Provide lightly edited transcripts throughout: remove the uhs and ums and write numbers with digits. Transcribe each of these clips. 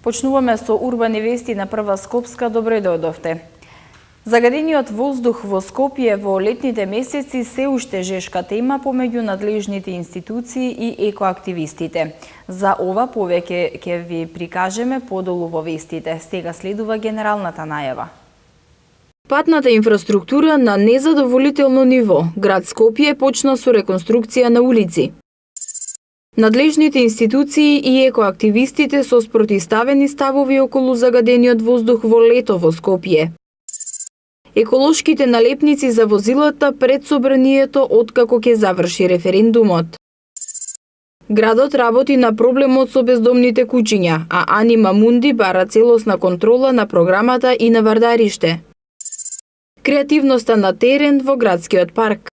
Почнуваме со урбани вести на Прва Скопска. Добре дојдовте. Загадениот воздух во Скопје во летните месеци се уште жешка тема помеѓу надлежните институции и екоактивистите. За ова повеќе ќе ви прикажеме подолу во вестите. Сега следува генералната најава. Патната инфраструктура на незадоволително ниво. Град Скопје почна со реконструкција на улици. Надлежните институции и екоактивистите со спротивставени ставови околу загадениот воздух во лето во Скопје. Еколошките налепници за возилата пред собранието откако ќе заврши референдумот. Градот работи на проблемот со бездомните куќиња, а Анима Мунди бара целосна контрола на програмата и на Вардариште. Креативноста на терен во градскиот парк.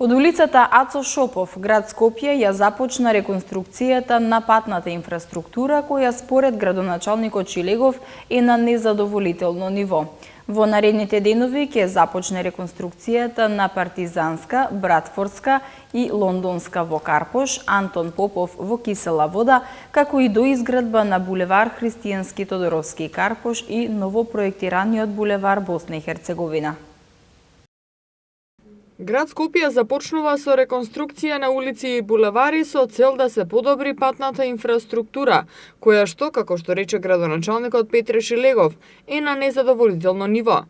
Од улицата Ацо Шопов, град Скопје, ја започна реконструкцијата на патната инфраструктура, која според градоначалникот Шилегов е на незадоволително ниво. Во наредните денови ќе започне реконструкцијата на Партизанска, Братфордска и Лондонска во Карпош, Антон Попов во Кисела Вода, како и доизградба на булевар Христијански Тодоровски Карпош и новопроектираниот булевар Босна и Херцеговина. Град Скопје започнува со реконструкција на улици и булевари со цел да се подобри патната инфраструктура, која што, како што рече градоначалникот Петре Шилегов, е на незадоволително ниво.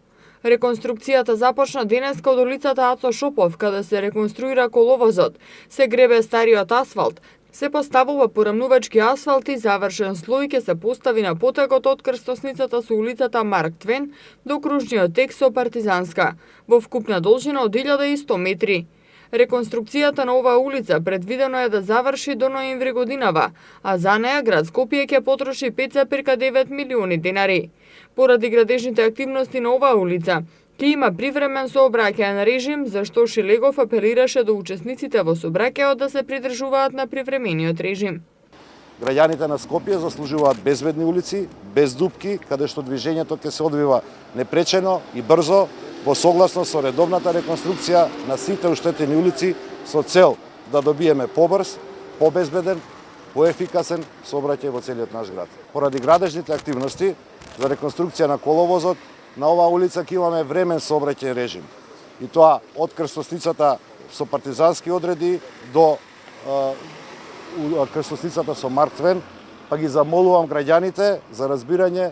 Реконструкцијата започна денеска од улицата Ацо Шопов, каде се реконструира коловозот, се гребе стариот асфалт, се поставува порамнувачки асфалт и завршен слој ќе се постави на потегот од крстосницата со улицата Марк Твен до кружниот тек со Партизанска, во вкупна должина од 1100 метри. Реконструкцијата на оваа улица предвидено е да заврши до ноември годинава, а за неа град Скопје ќе потроши 5,9 милиони денари. Поради градежните активности на оваа улица, ќе има привремен сообраќаен режим, зашто Шилегов апелираше до учесниците во сообраќајот да се придржуваат на привремениот режим. Граѓаните на Скопје заслужуваат безбедни улици, без дупки, каде што движењето ќе се одвива непречено и брзо, во согласно со редовната реконструкција на сите уштетени улици со цел да добиеме побрз, побезбеден, поефикасен сообраќај во целиот наш град. Поради градежните активности за реконструкција на коловозот, на оваа улица ќе имаме времен сообраќајен режим. И тоа од крстосницата со Партизански одреди до крстосницата со Марк Твен, па ги замолувам граѓаните за разбирање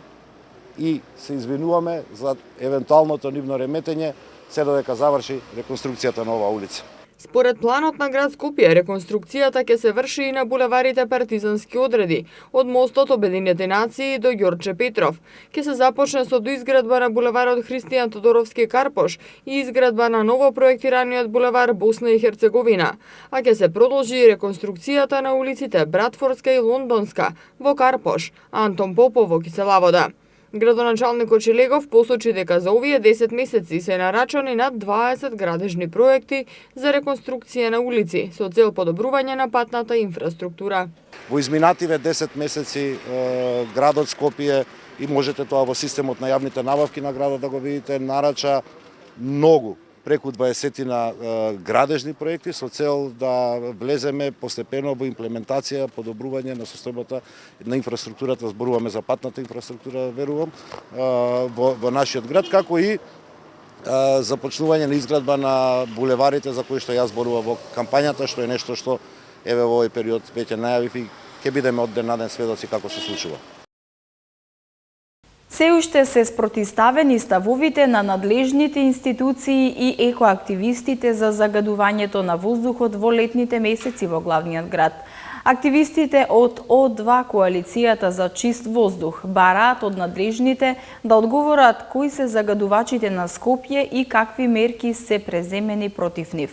и се извинуваме за евентуалното нивно реметење се додека заврши реконструкцијата на оваа улица. Според планот на град Скопје, реконструкцијата ќе се врши и на булеварите Партизански одреди, од мостот Обединените нации до Ѓорче Петров. Ќе се започне со доизградба на булеварот Христијан Тодоровски Карпош и изградба на ново проектираниот булевар Босна и Херцеговина, а ќе се продолжи и реконструкцијата на улиците Братфордска и Лондонска во Карпош, Антон Попов во Кисела Вода. Градоначалникот Шилегов посочи дека за овие 10 месеци се нарачани над 20 градежни проекти за реконструкција на улици со цел подобрување на патната инфраструктура. Во изминативе 10 месеци градот Скопје, и можете тоа во системот на јавните набавки на градот да го видите, нарача многу, преку 20 градежни проекти со цел да влеземе постепено во имплементација, подобрување на состојбата на инфраструктурата, зборуваме за патната инфраструктура, верувам, во нашиот град, како и започнување на изградба на булеварите за кои што јас зборувам во кампањата, што е нешто што еве во овој период веќе најавив и ќе бидеме од ден на ден сведоци како се случува. Се уште се спротивставени ставовите на надлежните институции и екоактивистите за загадувањето на воздухот во летните месеци во главниот град. Активистите од О2 коалицијата за чист воздух бараат од надлежните да одговорат кои се загадувачите на Скопје и какви мерки се преземени против нив.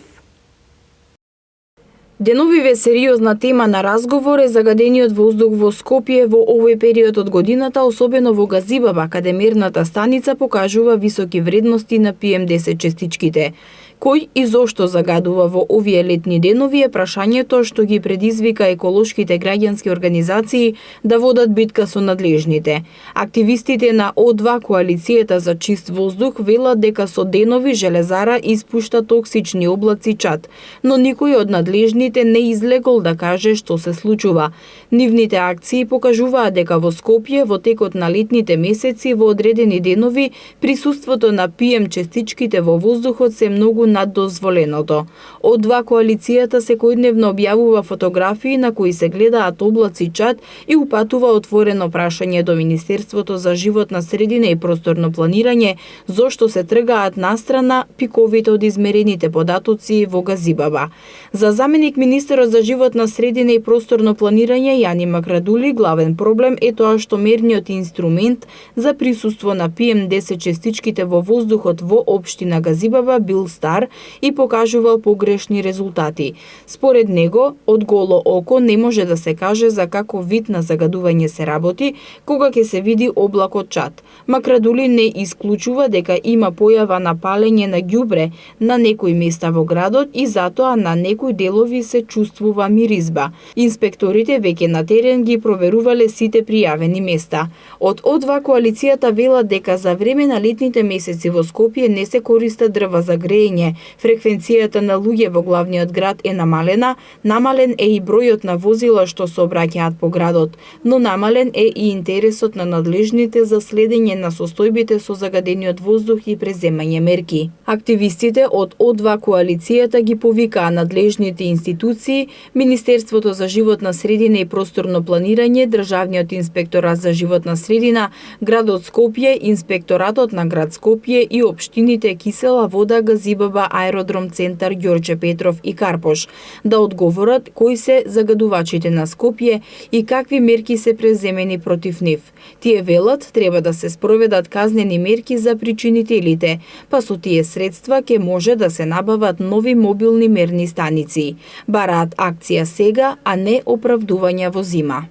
Деновиве сериозна тема на разговор е загадениот воздух во Скопје во овој период од годината, особено во Газибаба, каде мерната станица покажува високи вредности на PM10 честичките. Кој и зошто загадува во овие летни денови е прашањето што ги предизвика еколошките граѓански организации да водат битка со надлежните. Активистите на О2 коалицијата за чист воздух велат дека со денови железара испушта токсични облаци чад, но никој од надлежните граѓаните не излегол да каже што се случува. Нивните акции покажуваат дека во Скопје во текот на летните месеци во одредени денови присуството на PM честичките во воздухот се многу над дозволеното. Од два коалицијата секојдневно објавува фотографии на кои се гледаат облаци чад и упатува отворено прашање до Министерството за животна средина и просторно планирање зошто се тргаат настрана пиковите од измерените податоци во Газибаба. За заменик министерот за животна средина и просторно планирање Јани Макрадули, главен проблем е тоа што мерниот инструмент за присуство на PM10 честичките во воздухот во општина Газибаба бил стар и покажувал погрешни резултати. Според него, од голо око не може да се каже за каков вид на загадување се работи кога ќе се види облакот чад. Макрадули не исклучува дека има појава на палење на ѓубре на некои места во градот и затоа на некои делови се чувствува миризба. Инспекторите веќе на терен ги проверувале сите пријавени места. Од одва коалицијата велат дека за време на летните месеци во Скопје не се користат дрва за греење, фреквенцијата на луѓе во главниот град е намалена, намален е и бројот на возила што се обраќаат по градот, но намален е и интересот на надлежните за следење на состојбите со загадениот воздух и преземање мерки. Активистите од одва коалицијата ги повикаа надлежните институции, Министерството за животна средина и просторно планирање, Државниот инспекторат за животна средина, градот Скопје, Инспекторатот на град Скопје и општините Кисела вода, Газибаба, Аеродром центар Ѓорче Петров и Карпош да одговорат кои се загадувачите на Скопје и какви мерки се преземени против нив. Тие велат треба да се спроведат казнени мерки за причинителите, па со тие средства ќе може да се набават нови мобилни мерни станици. Бараат акција сега, а не оправдувања во зима.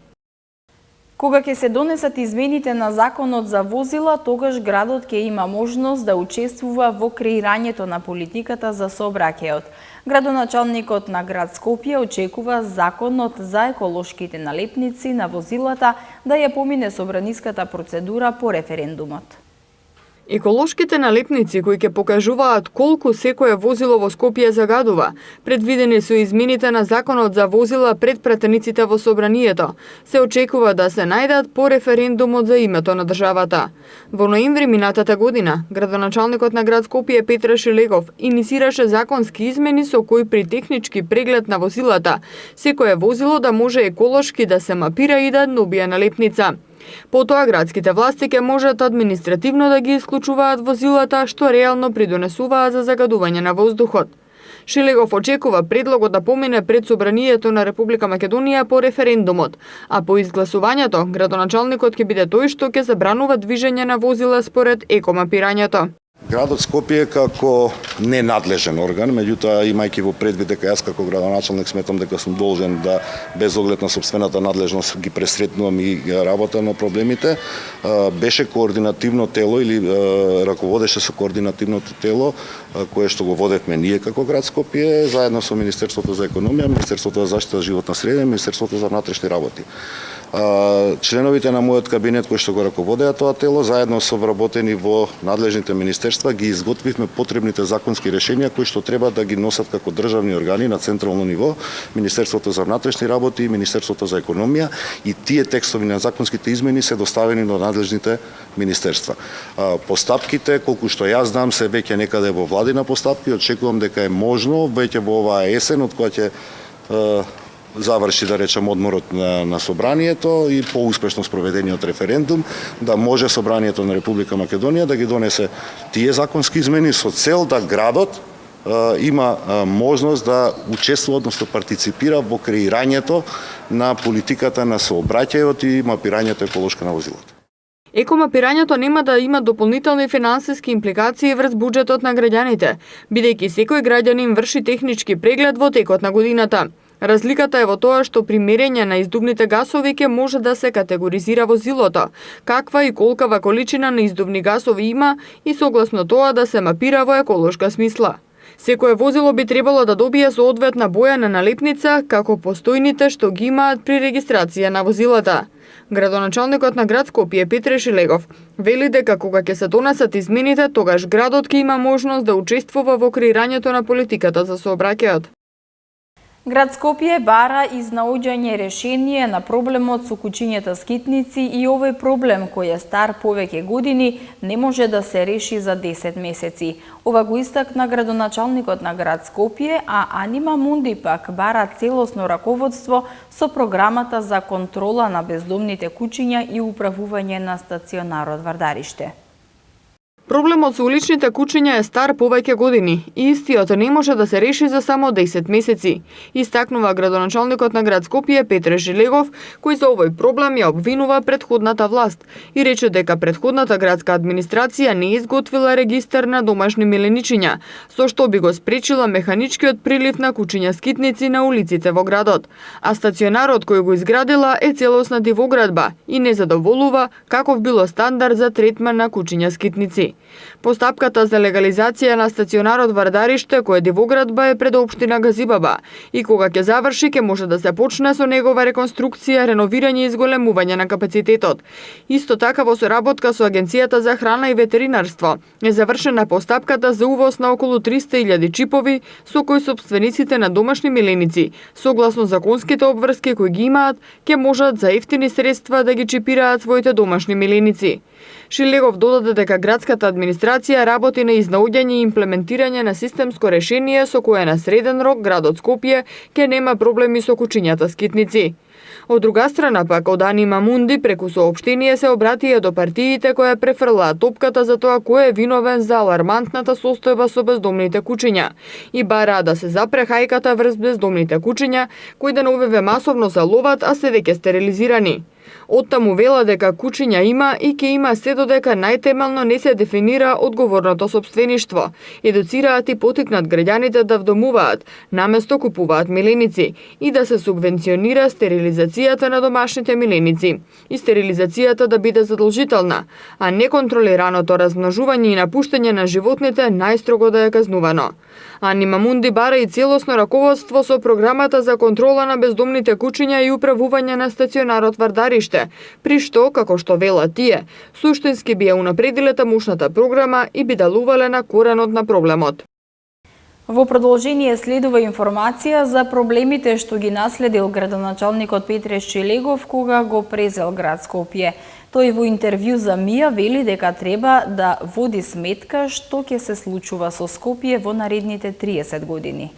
Кога ќе се донесат измените на законот за возила, тогаш градот ќе има можност да учествува во креирањето на политиката за сообраќајот. Градоначалникот на град Скопје очекува законот за еколошките налепници на возилата да ја помине собраниската процедура по референдумот. Еколошките налепници кои ќе покажуваат колку секое возило во Скопје загадува, предвидени со измените на законот за возила пред пратениците во собранието, се очекува да се најдат по референдумот за името на државата. Во ноември минатата година, градоначалникот на град Скопје Петре Шилегов инициираше законски измени со кои при технички преглед на возилата, секое возило да може еколошки да се мапира и да добие налепница. Потоа градските власти ќе можат административно да ги исклучуваат возилата што реално придонесуваат за загадување на воздухот. Шилегов очекува предлогот да помине пред собранието на Република Македонија по референдумот, а по изгласувањето градоначалникот ќе биде тој што ќе забранува движење на возила според екомапирањето. Градот Скопје како ненадлежен орган, меѓутоа имајќи во предвид дека јас како градоначалник сметам дека сум должен да без оглед на сопствената надлежност ги пресретнувам и работа на проблемите, беше координативно тело или раководеше со координативното тело кое што го водевме ние како град Скопје заедно со Министерството за економија, Министерството за заштита животна средина и Министерството за внатрешни работи. Членовите на мојот кабинет кои што го раководеа тоа тело, заедно со вработени во надлежните министерства, ги изготвивме потребните законски решенија кои што треба да ги носат како државни органи на централно ниво, Министерството за внатрешни работи и Министерството за економија, и тие текстови на законските измени се доставени до надлежните министерства. Постапките, колку што јас знам, се веќе некаде во владина постапки, очекувам дека е можно веќе во оваа есен, од која ќе заврши, да речем, одморот на собранието и поуспешно спроведениот референдум, да може собранието на Република Македонија да ги донесе тие законски измени со цел да градот има можност да учествува, односно партиципира во креирањето на политиката на сообраќајот и мапирањето еколошко на возилата. Екомапирањето нема да има дополнителни финансиски импликации врз буџетот на граѓаните, бидејќи секој граѓанин врши технички преглед во текот на годината. Разликата е во тоа што при мерење на издувните гасови ќе може да се категоризира возилото, каква и колкава количина на издувни гасови има и согласно тоа да се мапира во еколошка смисла. Секое возило би требало да добие соодветна боја на налепница, како постојните што ги имаат при регистрација на возилата. Градоначалникот на град Скопје Петре Шилегов вели дека кога ќе се донесат измените, тогаш градот ќе има можност да учествува во креирањето на политиката за сообраќајот. Град Скопје бара изнаоѓање решение на проблемот со кучињата скитници и овој проблем кој е стар повеќе години не може да се реши за 10 месеци. Ова го истакна градоначалникот на град Скопје, а Анима Мунди пак бара целосно раководство со програмата за контрола на бездомните кучиња и управување на стационарот Вардариште. Проблемот со уличните кучиња е стар повеќе години и истиот не може да се реши за само 10 месеци, истакнува градоначалникот на град Скопје Петре Шилегов, кој за овој проблем ја обвинува претходната власт и рече дека претходната градска администрација не изготвила регистар на домашни миленичиња, со што би го спречила механичкиот прилив на кучиња скитници на улиците во градот, а стационарот кој го изградила е целосна дивоградба и не задоволува каков било стандард за третман на кучиња скитници. Постапката за легализација на стационарот Вардариште, кој е дивоградба, е пред општина Газибаба и кога ќе заврши ќе може да се почне со негова реконструкција, реновирање и изголемување на капацитетот. Исто така во соработка со Агенцијата за храна и ветеринарство е завршена постапката за увоз на околу 300.000 чипови со кои собствениците на домашни миленици, согласно законските обврски кои ги имаат, ќе можат за ефтини средства да ги чипираат своите домашни миленици. Шилегов додаде дека градската администрација работи на изнаоѓање и имплементирање на системско решение со кое на среден рок градот Скопје ќе нема проблеми со кучињата скитници. Од друга страна пак, од Анима Мунди преку соопштение се обратија до партиите кои префрлаа топката за тоа кој е виновен за алармантната состојба со бездомните кучиња и бараа да се запре хајката врз бездомните кучиња кои деновиве масовно се ловат, а се веќе стерилизирани. Оттаму вела дека кучиња има и ќе има се додека најтемелно не се дефинира одговорното сопствеништво. Едуцираат и потикнат граѓаните да вдомуваат, наместо купуваат миленици и да се субвенционира стерилизацијата на домашните миленици и стерилизацијата да биде задолжителна, а неконтролираното размножување и напуштање на животните најстрого да е казнувано. Анима Мунди бара и целосно раководство со програмата за контрола на бездомните кучиња и управување на стационарот Вардариште, при што, како што велат тие, суштински би ја унапредиле тамошната програма и би делувале на коренот на проблемот. Во продолжение следува информација за проблемите што ги наследил градоначалникот Петре Шилегов кога го презел град Скопје. Тој во интервју за МИА вели дека треба да води сметка што ќе се случува со Скопје во наредните 30 години.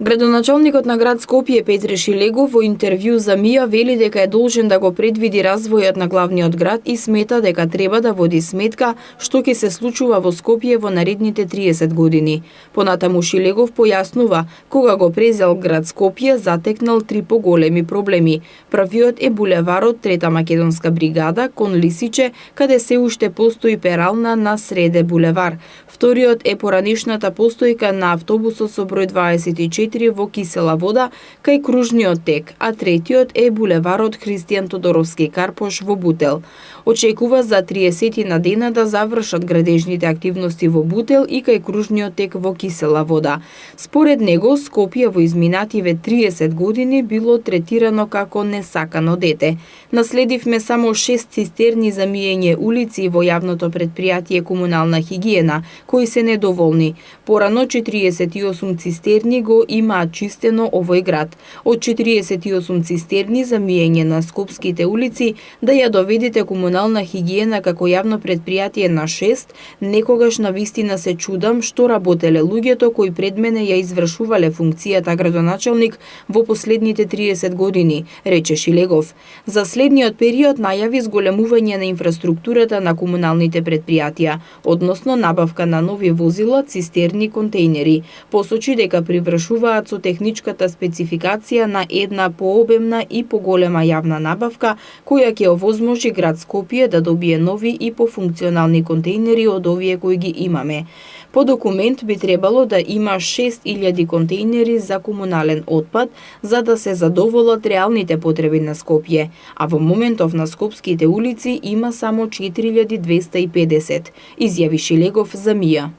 Градоначалникот на град Скопје Петре Шилегов во интервју за МИА вели дека е должен да го предвиди развојот на главниот град и смета дека треба да води сметка што ќе се случува во Скопје во наредните 30 години. Понатаму Шилегов појаснува, кога го презел град Скопје затекнал 3 поголеми проблеми. Првиот е булеварот Трета македонска бригада кон Лисиче, каде се уште постои перална на Среде булевар. Вториот е поранешната постојка на автобусот со број 24 во Кисела вода кај кружниот тек, а третиот е булеварот Христијан Тодоровски Карпош во Бутел. Очекува за 30 на дена да завршат градежните активности во Бутел и кај кружниот тек во Кисела вода. Според него, Скопје во изминативе 30 години било третирано како несакано дете. Наследивме само 6 цистерни за миење улици во јавното предпријатие Комунална хигиена, кои се недоволни. Порано 48 цистерни го имаат чистено овој град. Од 48 цистерни за миење на скопските улици да ја доведете Комунална хигиена како јавно предпријатие на 6, некогаш на вистина се чудам што работеле луѓето кои пред мене ја извршувале функцијата градоначалник во последните 30 години, рече Шилегов. За следниот период најави зголемување на инфраструктурата на комуналните предпријатија, односно набавка на нови возила, цистерни, контејнери. Посочи дека привршуваат со техничката спецификација на една пообемна и поголема јавна набавка, која ќе овозможи град Скопје да добие нови и пофункционални контејнери од овие кои ги имаме. По документ би требало да има 6000 контејнери за комунален отпад за да се задоволат реалните потреби на Скопје, а во моментов на скопските улици има само 4250, изјави Шилегов за МИА.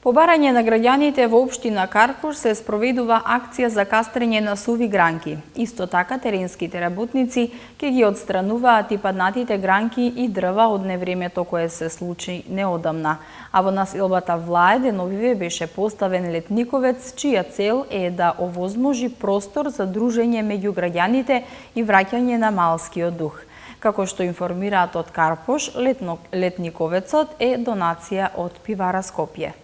По барање на граѓаните во општина Карпош се спроведува акција за кастрење на суви гранки. Исто така теренските работници ќе ги отстрануваат и паднатите гранки и дрва од невремето кое се случи неодамна. А во населбата Влае деновиве беше поставен летниковец, чија цел е да овозможи простор за дружење меѓу граѓаните и враќање на малскиот дух. Како што информираат од Карпош, летниковецот е донација од пивара Скопје.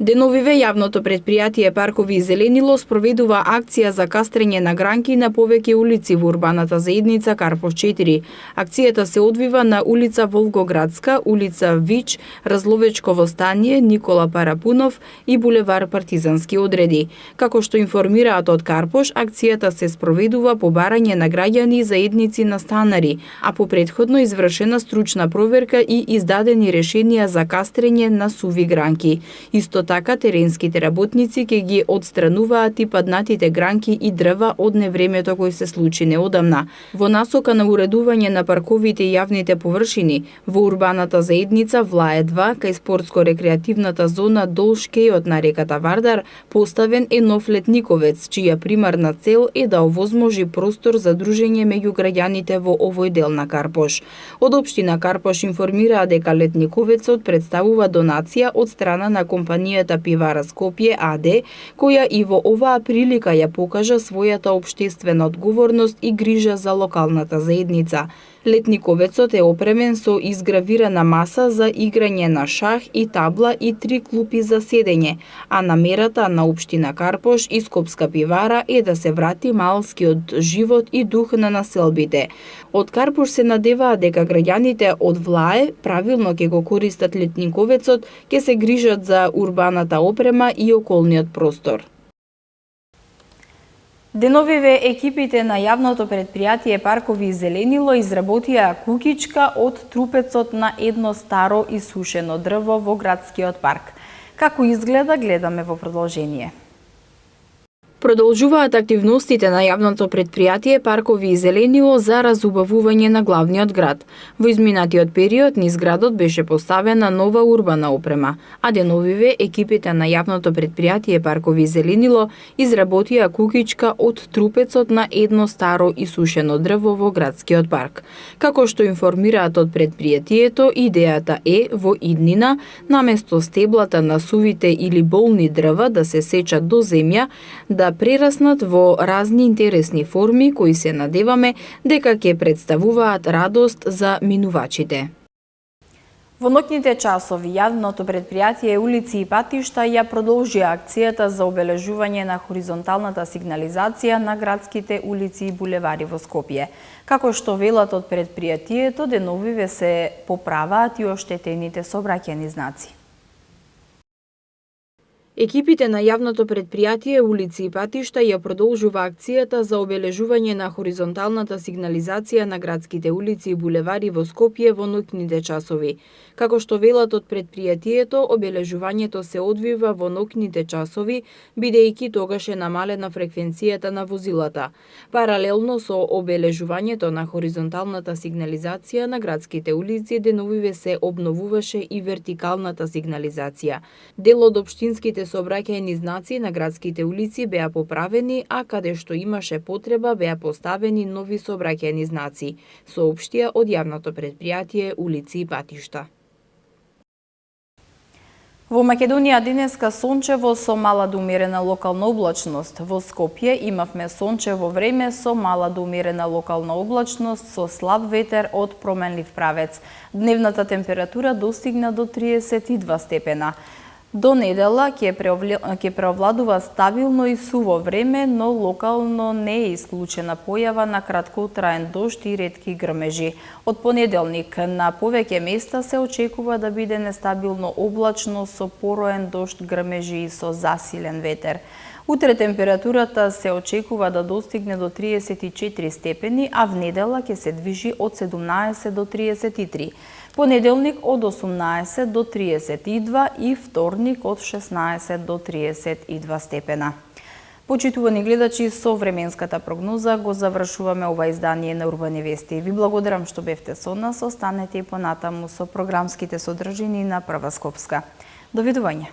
Деновиве јавното претпријатие Паркови и зеленило спроведува акција за кастрење на гранки на повеќе улици во урбаната заедница Карпош 4. Акцијата се одвива на улица Волгоградска, улица Вич, Разловечково стание, Никола Парапунов и булевар Партизански одреди. Како што информираат од Карпош, акцијата се спроведува по барање на граѓани и заедници на станари, а по претходно извршена стручна проверка и издадени решенија за кастрење на суви гранки. Исто така теренските работници ќе ги отстрануваат и паднатите гранки и дрва од невремето кој се случи неодамна. Во насока на уредување на парковите и јавните површини, во урбаната заедница Влае 2, кај спортско-рекреативната зона долж кејот на реката Вардар, поставен е нов летниковец, чија примарна цел е да овозможи простор за дружење меѓу граѓаните во овој дел на Карпош. Од општина Карпош информираа дека летниковецот представува донација од страна на компанијата Пивара Скопје АД, која и во оваа прилика ја покажа својата општествена одговорност и грижа за локалната заедница. Летниковецот е опремен со изгравирана маса за играње на шах и табла и 3 клупи за седење, а намерата на општина Карпош и Скопска пивара е да се врати малскиот живот и дух на населбите. Од Карпош се надеваат дека граѓаните од Влае правилно ќе го користат летниковецот, ќе се грижат за урбаната опрема и околниот простор. Деновиве екипите на јавното претпријатие Паркови и зеленило изработија кукичка од трупецот на едно старо исушено дрво во градскиот парк. Како изгледа, гледаме во продолжение. Продолжуваат активностите на јавното претпријатие Паркови и зеленило за разубавување на главниот град. Во изминатиот период низ градот беше поставена нова урбана опрема, а деновиве екипите на јавното претпријатие Паркови и зеленило изработија кукичка од трупецот на едно старо исушено дрво во градскиот парк. Како што информираат од претпријатието, идејата е во иднина наместо стеблата на сувите или болни дрва да се сечат до земја, да прераснат во разни интересни форми кои се надеваме дека ќе представуваат радост за минувачите. Во ноќните часови јавното претпријатие улици и патишта ја продолжи акцијата за обележување на хоризонталната сигнализација на градските улици и булевари во Скопје. Како што велат од претпријатието, деновиве се поправаат и оштетените сообраќајни знаци. Екипите на јавното претпријатие улици и патишта ја продолжува акцијата за обележување на хоризонталната сигнализација на градските улици и булевари во Скопје во ноќните часови. Како што велат од претпријатието, обележувањето се одвива во ноќните часови, бидејќи тогаш е намалена фреквенцијата на возилата. Паралелно со обележувањето на хоризонталната сигнализација на градските улици, деновиве се обновуваше и вертикалната сигнализација. Дел од општинските сообраќајни знаци на градските улици беа поправени, а каде што имаше потреба беа поставени нови сообраќајни знаци, соопштија од јавното претпријатие улици и патишта. Во Македонија денеска сончево со мала до умерена локална облачност. Во Скопје имавме сончево време со мала до умерена локална облачност со слаб ветер од променлив правец. Дневната температура достигна до 32 степена. До недела ќе преовладува стабилно и суво време, но локално не е исклучена појава на краткотраен дожд и ретки грмежи. Од понеделник на повеќе места се очекува да биде нестабилно облачно со пороен дожд, грмежи и со засилен ветер. Утре температурата се очекува да достигне до 34 степени, а в недела ќе се движи од 17 до 33. Понеделник од 18 до 32 и вторник од 16 до 32 степена. Почитувани гледачи, со временската прогноза го завршуваме ова издание на Урбани вести. Ви благодарам што бевте со нас, останете и понатаму со програмските содржини на Прва Скопска. До видување.